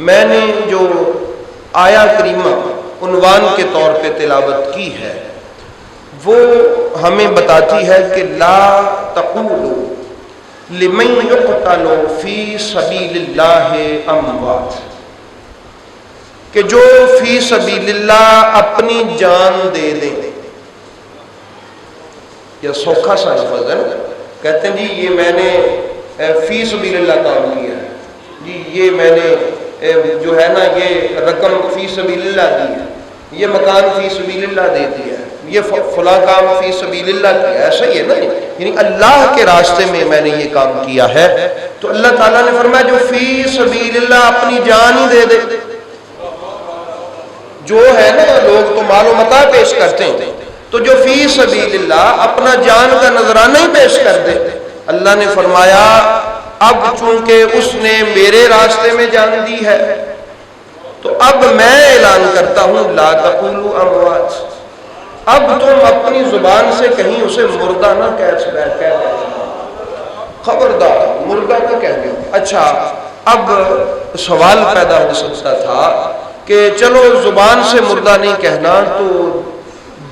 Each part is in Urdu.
میں نے جو آیا کریمہ عنوان کے طور پہ تلاوت کی ہے وہ ہمیں بتاتی ہے کہ لا تقولوا لمن یقتل فی سبیل اللہ اموات، کہ جو فی سبیل اللہ اپنی جان دے دیں. یہ سوکھا سا لفظ ہے، کہتے ہیں جی یہ میں نے فی سبیل اللہ کام کیا ہے، جی یہ میں نے جو ہے نا یہ رقم فی سبیل اللہ دی ہے، یہ مکان فی سبیل اللہ دے دیا ہے، یہ فلاں کام فی سبیل اللہ کیا ہے. ایسا ہی ہے نا، یعنی اللہ کے راستے میں میں نے یہ کام کیا ہے. تو اللہ تعالیٰ نے فرمایا جو فی سبیل اللہ اپنی جان ہی دے دے. جو ہے نا لوگ تو مال و متاع پیش کرتے ہیں، تو جو فی سبیل اللہ اپنا جان کا نذرانہ ہی پیش کر دے، اللہ نے فرمایا اب چونکہ اس نے میرے راستے میں جان دی ہے تو اب میں اعلان کرتا ہوں لا تقولوا اموات، اب تم اپنی زبان سے کہیں اسے مردہ نہ کہہ خبردار مردہ نہ کہہ دو. اچھا اب سوال پیدا ہو سکتا تھا کہ چلو زبان سے مردہ نہیں کہنا تو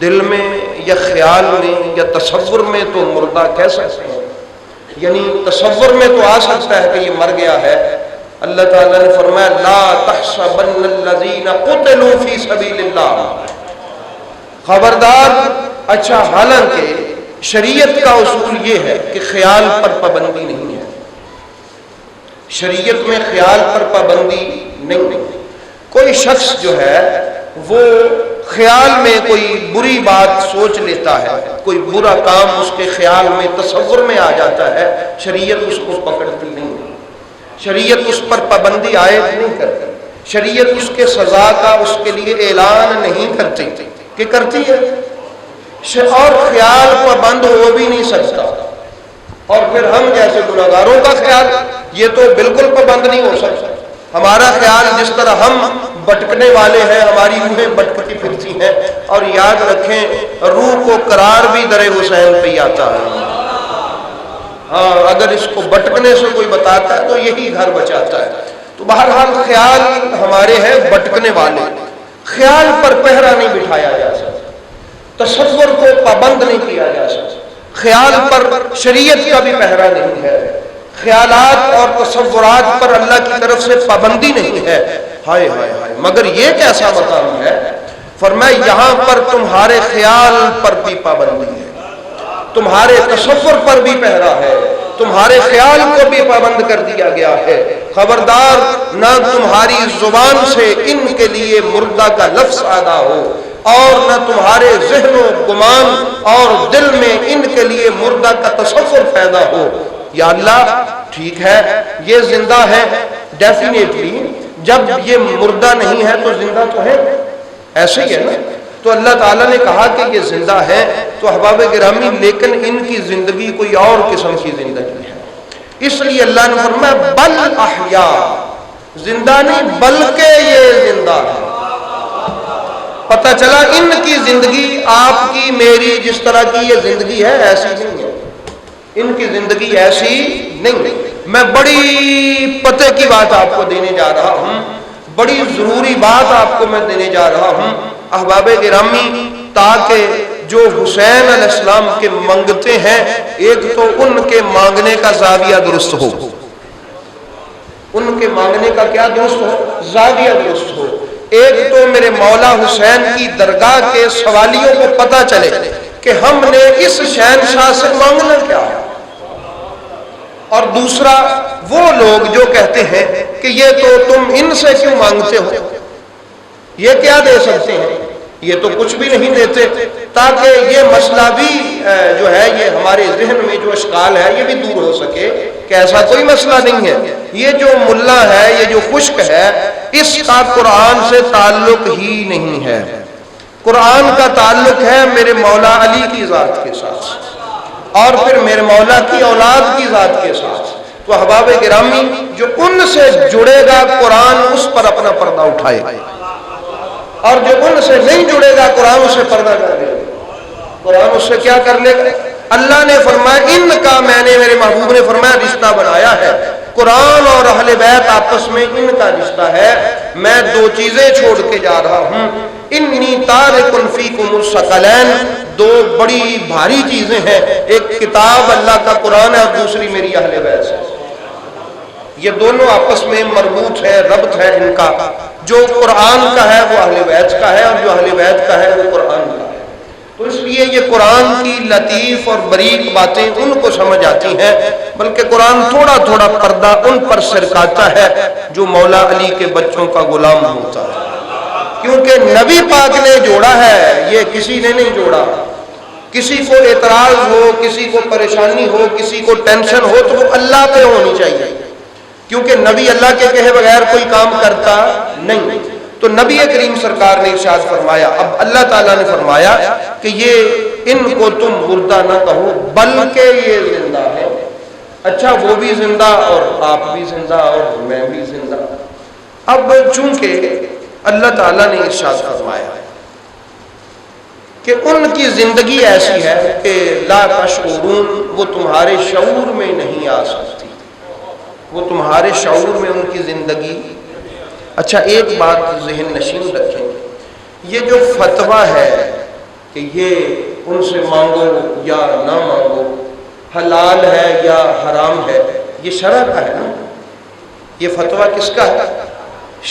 دل میں یا خیال میں یا تصور میں تو مردہ کہہ سکتے ہیں، یعنی تصور میں تو آ سکتا ہے کہ یہ مر گیا ہے. اللہ تعالیٰ نے فرمایا لا تحسبن الذین قتلوا فی سبیل اللہ، خبردار. اچھا حالانکہ شریعت کا اصول یہ ہے کہ خیال پر پابندی نہیں ہے، شریعت میں خیال پر پابندی نہیں. کوئی شخص جو ہے وہ خیال میں کوئی بری بات سوچ لیتا ہے، کوئی برا کام اس کے خیال میں تصور میں آ جاتا ہے، شریعت اس کو پکڑتی نہیں، شریعت اس پر پابندی عائد نہیں کرتی، شریعت اس کے سزا کا اس کے لیے اعلان نہیں کرتی کہ کرتی ہے. اور خیال پابند ہو بھی نہیں سکتا، اور پھر ہم جیسے گناہگاروں کا خیال یہ تو بالکل پابند نہیں ہو سکتا. ہمارا خیال جس طرح ہم بھٹکنے والے ہیں، ہماری روحیں بھٹکتی پھرتی ہیں، اور یاد رکھیں روح کو قرار بھی در حسین پہ ہی آتا ہے. ہاں اگر اس کو بھٹکنے سے کوئی بتاتا ہے تو یہی گھر بچاتا ہے. تو بہرحال خیال ہمارے ہیں بھٹکنے والے، خیال پر پہرا نہیں بٹھایا جا سکتا، تصور کو پابند نہیں کیا جا سکتا، خیال پر شریعت کا بھی پہرا نہیں ہے، خیالات اور تصورات پر اللہ کی طرف سے پابندی نہیں ہے. ہائے ہائے ہائے، مگر یہ کیسا مقام ہے، فرمایا یہاں پر تمہارے خیال پر بھی پابندی ہے، تمہارے تصور پر بھی پہرا ہے، تمہارے خیال کو بھی پابند کر دیا گیا ہے. خبردار نہ تمہاری زبان سے ان کے لیے مردہ کا لفظ ادا ہو، اور نہ تمہارے ذہن و گمان اور دل میں ان کے لیے مردہ کا تصور پیدا ہو. یا اللہ ٹھیک ہے یہ زندہ ہے ڈیفینیٹلی، جب یہ مردہ نہیں ہے تو زندہ تو ہے، ایسے ہی ہے نا. تو اللہ تعالیٰ نے کہا کہ یہ زندہ ہے، تو احباب گرامی لیکن ان کی زندگی کوئی اور قسم کی زندگی ہے، اس لیے اللہ نے فرمایا بل احیاء، زندہ نہیں بلکہ یہ زندہ ہے. پتہ چلا ان کی زندگی آپ کی میری جس طرح کی یہ زندگی ہے ایسی نہیں ہے، ان کی زندگی ایسی نہیں. میں بڑی پتہ کی بات آپ کو دینے جا رہا ہوں، بڑی ضروری بات آپ کو میں دینے جا رہا ہوں احباب گرامی، تاکہ جو حسین علیہ السلام کے منگتے ہیں ایک تو ان کے مانگنے کا زاویہ درست ہو، ان کے مانگنے کا کیا درست ہو، زاویہ درست ہو. ایک تو میرے مولا حسین کی درگاہ کے سوالیوں کو پتہ چلے کہ ہم نے اس شہنشاہ سے مانگنا کیا ہے، اور دوسرا وہ لوگ جو کہتے ہیں کہ یہ تو تم ان سے کیوں مانگتے ہو، یہ کیا دے سکتے ہیں، یہ تو کچھ بھی نہیں دیتے. تاکہ یہ مسئلہ بھی جو ہے یہ ہمارے ذہن میں جو اشکال ہے یہ بھی دور ہو سکے کہ ایسا کوئی مسئلہ نہیں ہے. یہ جو ملا ہے یہ جو خشک ہے اس کا قرآن سے تعلق ہی نہیں ہے، قرآن کا تعلق ہے میرے مولا علی کی ذات کے ساتھ اور پھر میرے مولا کی اولاد کی ذات کے ساتھ. تو احباب گرامی جو ان سے جڑے گا قرآن اس پر اپنا پردہ اٹھائے، اور جو ان سے نہیں جڑے گا قرآن اسے پردہ کر دے گا، قرآن اس سے کیا کر لے گا. اللہ نے فرمایا ان کا میں نے میرے محبوب نے فرمایا رشتہ بنایا ہے. قرآن اور اہل بیت آپس میں ان کا رشتہ ہے. میں دو چیزیں چھوڑ کے جا رہا ہوں. انی تارک فیکم الثقلین، دو بڑی بھاری چیزیں ہیں. ایک کتاب اللہ کا قرآن ہے اور دوسری میری اہل بیت ہے. یہ دونوں آپس میں مربوط ہے، ربط ہے ان کا. جو قرآن کا ہے وہ اہل بیت کا ہے، اور جو اہل بیت کا ہے وہ قرآن کا ہے. تو اس لیے یہ قرآن کی لطیف اور بریک باتیں ان کو سمجھ آتی ہیں، بلکہ قرآن تھوڑا تھوڑا پردہ ان پر سرکاتا ہے جو مولا علی کے بچوں کا غلام ہوتا ہے. کیونکہ نبی پاک نے جوڑا ہے، یہ کسی نے نہیں جوڑا. کسی کو اعتراض ہو، کسی کو پریشانی ہو، کسی کو ٹینشن ہو تو وہ اللہ پہ ہونی چاہیے، کیونکہ نبی اللہ کے کہے بغیر کوئی کام کرتا نہیں. تو نبی کریم سرکار نے ارشاد فرمایا. اب اللہ تعالیٰ نے فرمایا کہ یہ ان کو تم مردہ نہ کہو بلکہ یہ زندہ ہے. اچھا، وہ بھی زندہ اور آپ بھی زندہ اور میں بھی زندہ. اب چونکہ اللہ تعالیٰ نے ارشاد فرمایا کہ ان کی زندگی ایسی ہے کہ لا تشعرون، وہ تمہارے شعور میں نہیں آ سکتی، وہ تمہارے شعور میں ان کی زندگی. اچھا، ایک بات ذہن نشین رکھیں، یہ جو فتویٰ ہے کہ یہ ان سے مانگو یا نہ مانگو، حلال ہے یا حرام ہے، یہ شرع کا ہے نا. یہ فتویٰ کس کا ہے؟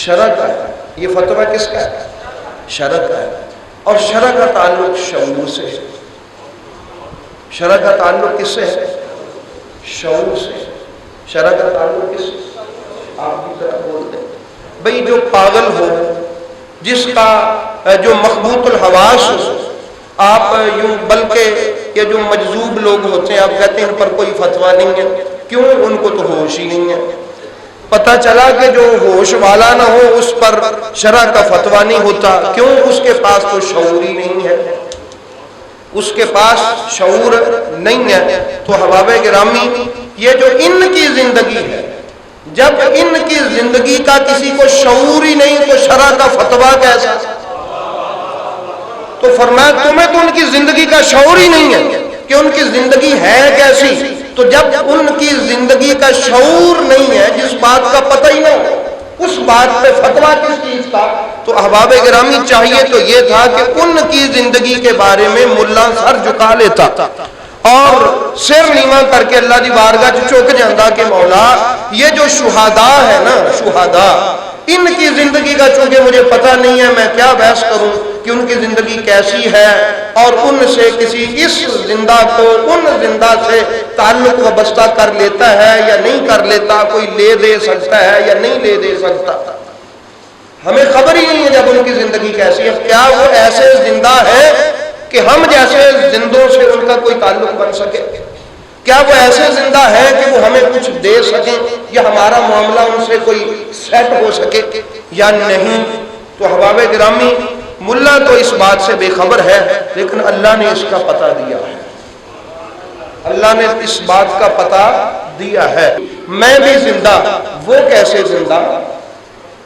شرع کا ہے. یہ فتویٰ کس کا ہے؟ شرع کا ہے. اور شرع کا تعلق شعور سے ہے. شرع کا تعلق کس سے ہے؟ شعور سے. شرع کا تعلق کس سے؟ آپ بھی ذرا بول دیں بھئی. جو پاگل ہو، جس کا جو مخبوط الحواس ہو، آپ یوں، بلکہ یہ جو مجذوب لوگ ہوتے ہیں آپ کہتے ہیں ان پر کوئی فتویٰ نہیں ہے. کیوں؟ ان کو تو ہوش ہی نہیں ہے. پتہ چلا کہ جو ہوش والا نہ ہو اس پر شرع کا فتویٰ نہیں ہوتا. کیوں؟ اس کے پاس تو شعور ہی نہیں ہے، اس کے پاس شعور نہیں ہے. تو احباب گرامی، یہ جو ان کی زندگی ہے، جب ان کی زندگی کا کسی کو شعور ہی نہیں تو شرع کا فتویٰ کیسا؟ تو فرمایا تمہیں تو ان کی زندگی کا شعور ہی نہیں ہے کہ ان کی زندگی ہے کیسی. تو جب ان کی زندگی کا شعور نہیں ہے، جس بات کا پتہ ہی نہ ہو، اس بات پہ فتویٰ کس چیز کا؟ تو احباب گرامی چاہیے تو یہ تھا کہ ان کی زندگی کے بارے میں ملا سر جھکا لیتا اور سر نیواں کر کے اللہ دی بارگاہ چ چک جاندہ کہ مولا یہ جو شہداء ہے نا، شہداء، ان کی زندگی کا چونکہ مجھے پتہ نہیں ہے، میں کیا بحث کروں کہ ان کی زندگی کیسی ہے، اور ان سے کسی اس زندہ کو ان زندہ سے تعلق وابستہ کر لیتا ہے یا نہیں کر لیتا، کوئی لے دے سکتا ہے یا نہیں لے دے سکتا. ہمیں خبر ہی نہیں ہے جب ان کی زندگی کیسی ہے. کیا وہ ایسے زندہ ہے کہ ہم جیسے زندوں سے ان کا کوئی تعلق بن سکے؟ کیا وہ ایسے زندہ ہے کہ وہ ہمیں کچھ دے سکیں یا ہمارا معاملہ ان سے کوئی سیٹ ہو سکے یا نہیں؟ تو احباب گرامی، ملا تو اس بات سے بے خبر ہے، لیکن اللہ نے اس کا پتہ دیا ہے. اللہ نے اس بات کا پتہ دیا ہے. میں بھی زندہ، وہ کیسے زندہ؟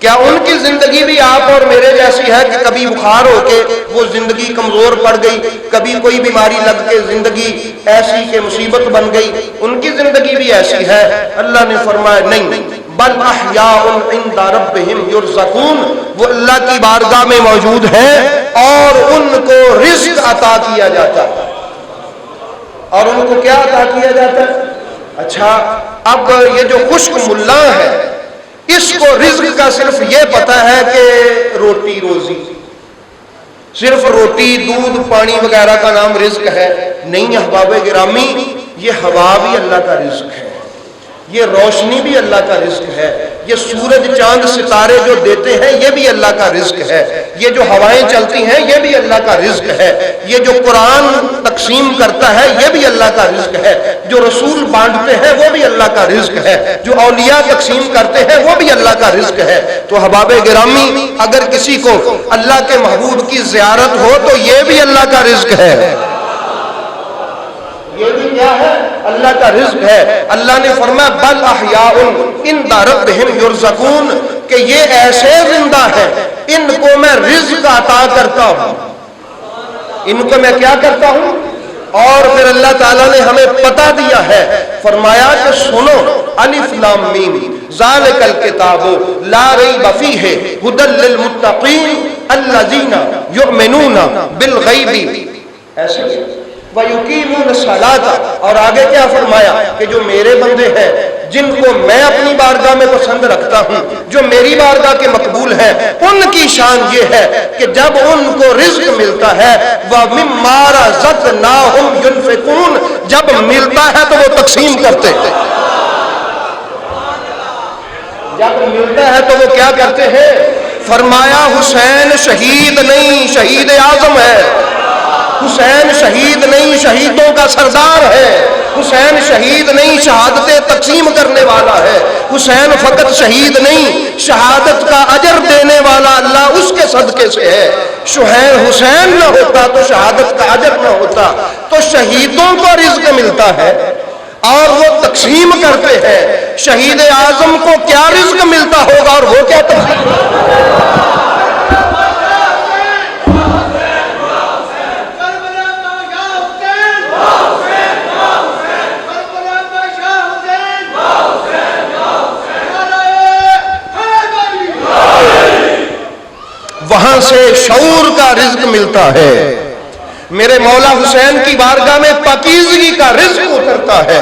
کیا ان کی زندگی بھی آپ اور میرے جیسی ہے کہ کبھی بخار ہو کے وہ زندگی کمزور پڑ گئی، کبھی کوئی بیماری لگ کے زندگی ایسی کہ مصیبت بن گئی؟ ان کی زندگی بھی ایسی ہے. اللہ نے فرمایا نہیں، بل احیاء عند ربہم یرزقون، وہ اللہ کی بارگاہ میں موجود ہیں اور ان کو رزق عطا کیا جاتا ہے. اور ان کو کیا عطا کیا جاتا ہے؟ اچھا، اب یہ جو خشک ملا ہے، اس کو رزق کا صرف یہ پتہ ہے کہ روٹی روزی، صرف روٹی دودھ پانی وغیرہ کا نام رزق ہے. نہیں احباب گرامی، یہ ہوا بھی اللہ کا رزق ہے، یہ روشنی بھی اللہ کا رزق ہے، یہ سورج چاند ستارے جو دیتے ہیں یہ بھی اللہ کا رزق ہے، یہ جو ہوائیں چلتی ہیں یہ بھی اللہ کا رزق ہے، یہ جو قرآن تقسیم کرتا ہے یہ بھی اللہ کا رزق ہے، جو رسول بانٹتے ہیں وہ بھی اللہ کا رزق ہے، جو اولیاء تقسیم کرتے ہیں وہ بھی اللہ کا رزق ہے. تو احباب گرامی، اگر کسی کو اللہ کے محبوب کی زیارت ہو تو یہ بھی اللہ کا رزق ہے، یہ بھی کیا ہے؟ اللہ کا رزق ہے. اللہ نے فرمایا بل احیاء عند ربہم یرزقون، کہ یہ ایسے زندہ ہیں ان کو میں رزق عطا کرتا ہوں. ان کو میں کیا کرتا ہوں؟ اور پھر اللہ تعالیٰ نے ہمیں پتا دیا ہے، فرمایا کہ سنو الف لام میم ذالک الکتاب لا ریب فیہ ھدی للمتقین الذین یؤمنون بالغیب، ایسے وَيُقِيمُونَ الصَّلَاةَ، اور آگے کیا فرمایا کہ جو میرے بندے ہیں جن کو میں اپنی بارگاہ میں پسند رکھتا ہوں، جو میری بارگاہ کے مقبول ہیں، ان کی شان یہ ہے کہ جب ان کو رزق ملتا ہے وَمِمَّا رَزَقْنَاهُمْ يُنْفِقُونَ، جب ملتا ہے تو وہ تقسیم کرتے ہیں، جب ملتا ہے تو وہ کیا کرتے ہیں؟ فرمایا حسین شہید نہیں، شہید اعظم ہے، حسین شہید نہیں، شہیدوں کا سردار ہے، حسین شہید نہیں، شہادتیں تقسیم کرنے والا ہے، حسین فقط شہید نہیں، شہادت کا اجر دینے والا اللہ اس کے صدقے سے ہے۔ حسین نہ ہوتا تو شہادت کا اجر نہ ہوتا، تو شہیدوں کو رزق ملتا ہے اور وہ تقسیم کرتے ہیں۔ شہید اعظم کو کیا رزق ملتا ہوگا اور وہ کیا تقسیم کرتے ہیں؟ وہاں سے شعور کا رزق ملتا ہے، میرے مولا حسین کی بارگاہ میں پاکیزگی کا رزق اترتا ہے،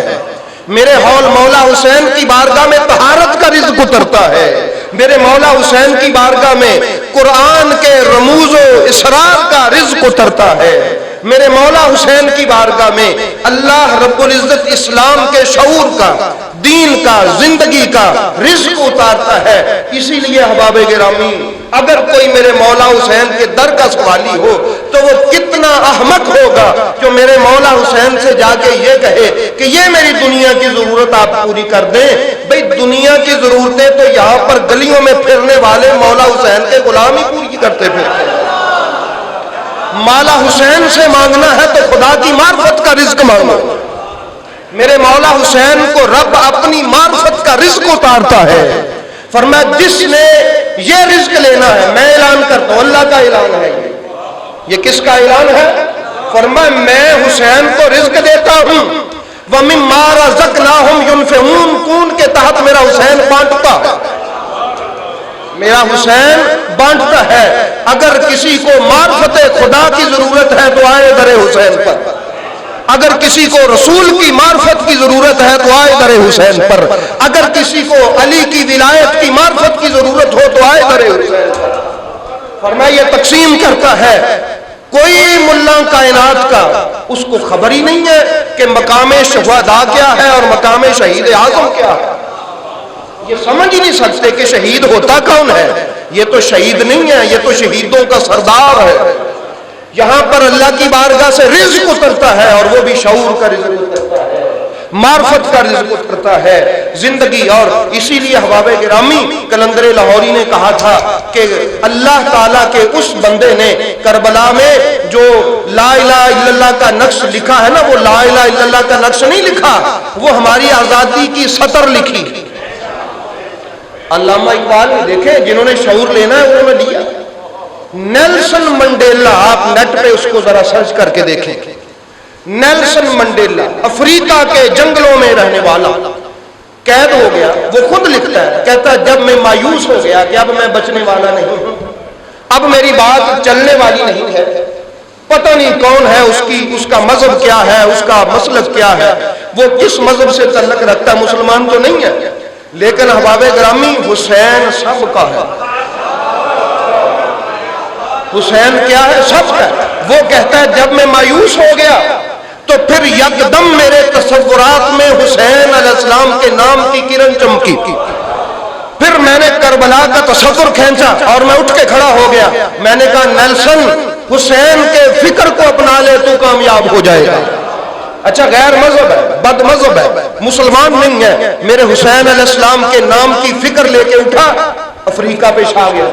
میرے مولا حسین کی بارگاہ میں طہارت کا رزق اترتا ہے، میرے مولا حسین کی بارگاہ میں قرآن کے رموز و اسرار کا رزق اترتا ہے، میرے مولا حسین کی بارگاہ میں اللہ رب العزت اسلام کے شعور کا، دین کا، زندگی کا رزق اتارتا ہے۔ اسی لیے احباب گرامی، اگر کوئی میرے مولا حسین کے در کا سوالی ہو تو وہ کتنا احمق ہوگا جو میرے مولا حسین سے جا کے یہ کہے کہ یہ میری دنیا کی ضرورت آپ پوری کر دیں۔ بھئی دنیا کی ضرورتیں تو یہاں پر گلیوں میں پھرنے والے مولا حسین کے غلام ہی پوری کرتے پھرتے ہیں، مولا حسین سے مانگنا ہے تو خدا کی معرفت کا رزق مانگو۔ میرے مولا حسین کو رب اپنی معرفت کا رزق اتارتا ہے۔ فرمایا جس نے یہ رزق لینا ہے، میں اعلان کرتا ہوں، اللہ کا اعلان ہے، یہ کس کا اعلان ہے؟ فرمایا میں حسین کو رزق دیتا ہوں، وَمِمَّا رَزَقْنَاهُمْ يُنْفِقُونَ، کون کے تحت میرا حسین بانٹتا ہے، میرا حسین بانٹتا ہے۔ اگر کسی کو معرفت خدا کی ضرورت ہے تو آئے در حسین پر، اگر کسی کو رسول کی معرفت کی ضرورت ہے تو آئے در حسین پر، اگر کسی کو علی کی ولایت کی معرفت کی ضرورت ہو تو آئے در حسین پر۔ فرمایا یہ تقسیم کرتا ہے، کوئی ملا کائنات کا اس کو خبر ہی نہیں ہے کہ مقام شہداء کیا ہے اور مقام شہید اعظم کیا ہے، یہ سمجھ ہی نہیں سکتے کہ شہید ہوتا کون ہے۔ یہ تو شہید نہیں ہے، یہ تو شہیدوں کا سردار ہے۔ یہاں پر اللہ کی بارگاہ سے رزق اترتا ہے اور وہ بھی شعور کا رزق اترتا ہے، معرفت کا رزق اترتا ہے، زندگی۔ اور اسی لیے احباب گرامی قلندر لاہوری نے کہا تھا کہ اللہ تعالیٰ کے اس بندے نے کربلا میں جو لا الہ الا اللہ کا نقش لکھا ہے نا، وہ لا الہ الا اللہ کا نقش نہیں لکھا، وہ ہماری آزادی کی سطر لکھی۔ علامہ اقبال نے دیکھے جنہوں نے شعور لینا ہے انہوں نے لیا۔ نیلسن منڈیلا، آپ نیٹ پہ اس کو ذرا سرچ کر کے دیکھیں، نیلسن منڈیلا افریقہ کے جنگلوں میں رہنے والا، قید ہو گیا۔ وہ خود لکھتا ہے، کہتا ہے جب میں مایوس ہو گیا کہ اب میں بچنے والا نہیں ہوں، اب میری بات چلنے والی نہیں ہے، پتہ نہیں کون ہے اس کا مذہب کیا ہے، اس کا مسلک کیا ہے، وہ کس مذہب سے تعلق رکھتا ہے، مسلمان تو نہیں ہے، لیکن احباب گرامی حسین سب کا ہے، حسین کیا ہے؟ سب کا ہے۔ وہ کہتا ہے جب میں مایوس ہو گیا تو پھر یکدم میرے تصورات میں حسین علیہ السلام کے نام کی کرن چمکی، پھر میں نے کربلا کا تصور کھینچا اور میں اٹھ کے کھڑا ہو گیا۔ میں نے کہا نیلسن حسین کے فکر کو اپنا لے تو کامیاب ہو جائے گا۔ اچھا غیر مذہب ہے، بد مذہب ہے، مسلمان نہیں ہے، میرے حسین علیہ السلام کے نام کی فکر لے کے اٹھا، افریقہ پہ چھا گیا،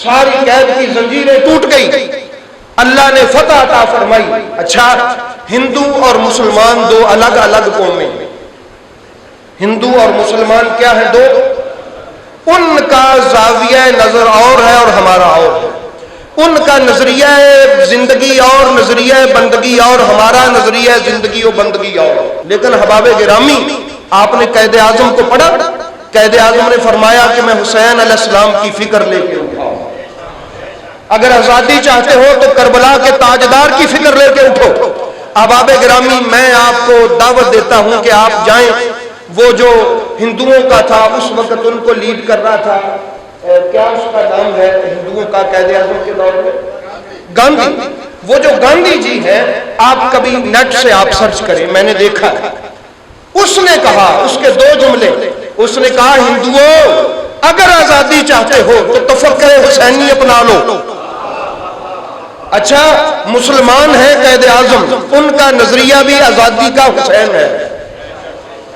ساری قید کی زنجیریں ٹوٹ گئی، اللہ نے فتح عطا فرمائی۔ اچھا ہندو اور مسلمان دو الگ الگ قومیں، ہندو اور مسلمان کیا ہے؟ دو، ان کا زاویہ نظر اور ہے اور ہمارا اور ہے، ان کا نظریہ زندگی اور نظریہ بندگی اور ہمارا نظریہ زندگی و بندگی اور. لیکن احباب گرامی آپ نے قائد اعظم کو پڑھا. قائد اعظم نے فرمایا کہ میں حسین علیہ السلام کی فکر لے کے اٹھا. اگر آزادی چاہتے ہو تو کربلا کے تاجدار کی فکر لے کے اٹھو. احباب گرامی میں آپ کو دعوت دیتا ہوں کہ آپ جائیں. وہ جو ہندوؤں کا تھا اس وقت ان کو لیڈ کر رہا تھا, کیا اس کا نام ہے ہندوؤں کا قائد اعظم کے دور میں, گاندھی. وہ جو گاندھی جی ہیں, آپ کبھی نیٹ سے آپ سرچ کریں, میں نے دیکھا ہے. اس نے کہا, اس کے دو جملے, اس نے کہا ہندوؤں اگر آزادی چاہتے ہو تو تفکر حسینی اپنا لو. اچھا مسلمان ہیں قائد اعظم, ان کا نظریہ بھی آزادی کا حسین ہے.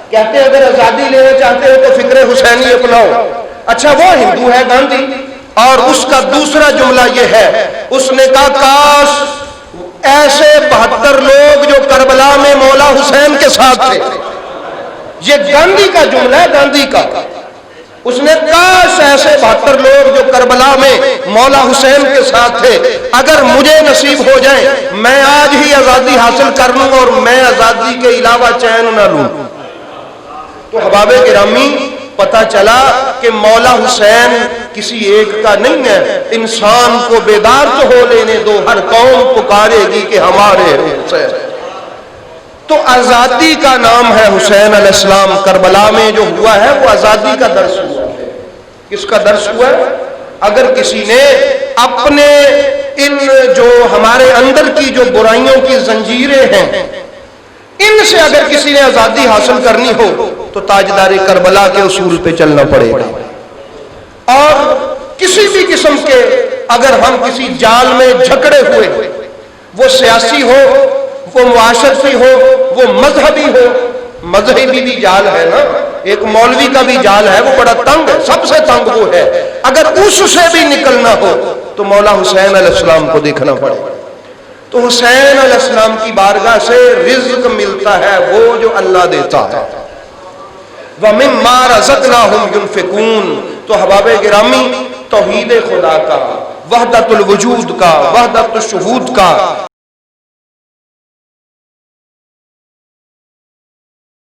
کہتے ہیں اگر آزادی لینا چاہتے ہو تو فکر حسینی اپناؤ. اچھا وہ ہندو ہے گاندھی, اور اس کا دوسرا جملہ یہ ہے, اس نے کہا کاش ایسے 72 لوگ جو کربلا میں مولا حسین کے ساتھ تھے. یہ گاندھی کا جملہ ہے, گاندھی کا. اس نے کاش ایسے 72 لوگ جو کربلا میں مولا حسین کے ساتھ تھے اگر مجھے نصیب ہو جائیں, میں آج ہی آزادی حاصل کر لوں اور میں آزادی کے علاوہ چین نہ لوں. تو احباب گرامی پتہ چلا کہ مولا حسین کسی ایک کا نہیں ہے. انسان کو بیدار تو ہو لینے دو, ہر قوم پکارے گی کہ ہمارے حسین. تو آزادی کا نام ہے حسین علیہ السلام. کربلا میں جو ہوا ہے وہ آزادی کا درس ہوا ہے. کس کا درس ہوا ہے؟ اگر کسی نے اپنے ان جو ہمارے اندر کی جو برائیوں کی زنجیریں ہیں, ان سے اگر کسی نے آزادی حاصل کرنی ہو تو تاجدار کربلا کے اصول پہ چلنا پڑے گا. اور کسی بھی قسم کے اگر ہم کسی جال میں جھکڑے ہوئے, وہ سیاسی ہو, وہ معاشرتی ہو, وہ مذہبی ہو. مذہبی بھی جال ہے نا, ایک مولوی کا بھی جال ہے, وہ بڑا تنگ ہے, سب سے تنگ وہ ہے. اگر اس سے بھی نکلنا ہو تو مولا حسین علیہ السلام کو دیکھنا پڑے. تو حسین علیہ السلام کی بارگاہ سے رزق ملتا ہے وہ جو اللہ دیتا ہے. وَمِمَّا رَزَقْنَاهُمْ يُنْفِقُونَ. تو احباب گرامی توحید خدا کا, وحدت الوجود کا, وحدت الشہود کا